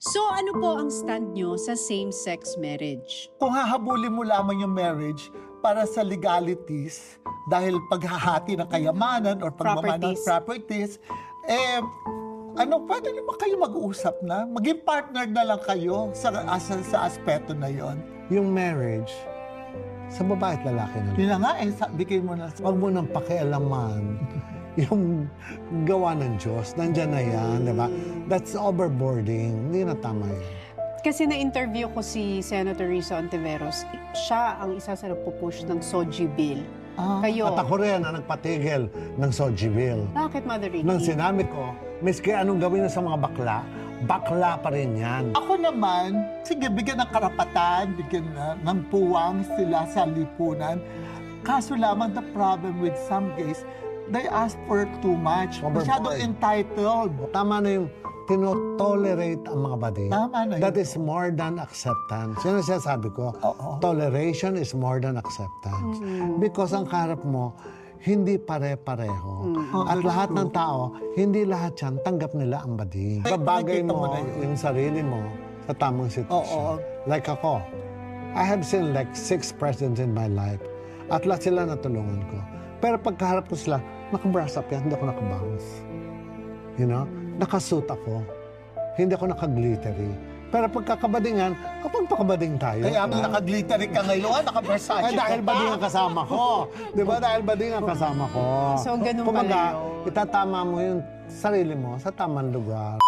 So ano po ang stand nyo sa same-sex marriage? Kung hahabulin mo lamang yung marriage para sa legalities, dahil paghahati ng kayamanan or pagmamana ng properties, pwede naman kayo mag-uusap na. Maging partner na lang kayo sa aspeto na yon. Yung marriage, sa babae at lalaki na lang. Yun na nga, bigay mo na. Huwag mo nang pakialaman yung gawa ng Diyos. Nandyan na yan, di ba? That's overboarding. Hindi na tama yan. Kasi na-interview ko si Senator Risa Ontiveros. Siya ang isa sa nagpupush ng SOGI bill. Kayo, At ako rin ang nagpatigil ng Soji Bill. bakit, Mother Ricky? Nang sinabi ko, miski anong gawin sa mga bakla, bakla pa rin yan. Ako naman, sige, bigyan ng karapatan, bigyan ng puwang sila sa lipunan. Kaso lamang, the problem with some gays, they ask for too much. Overboard. Masyadong entitled. Tama na yung tino-tolerate ang mga bading. Tama na yun. That is more than acceptance. Yan ang sinasabi ko. Oo. Toleration is more than acceptance. Because ang kaharap mo, hindi pare-pareho. At lahat ng tao, hindi lahat yan, tanggap nila ang bading. Babagay nakikita mo mo na yun. yung sarili mo sa tamang sitwasyon. Like ako, I have seen like 6 presidents in my life. At lahat sila natulungan ko. Pero pagkaharap ko sila, naka-brush up yan, hindi ako naka-bounce. You know? Nakasuit ako. Hindi ako naka-glittery. Pero pagkakabadingan, kapag pakabading tayo. Kaya naka-glittery ka ngayon, naka-Versace Ay, dahil bading ang kasama ko. Di ba? Dahil bading ang kasama ko. So, ganun pala Kumbaga, yun. itatama mo yung sarili mo sa tamang lugar.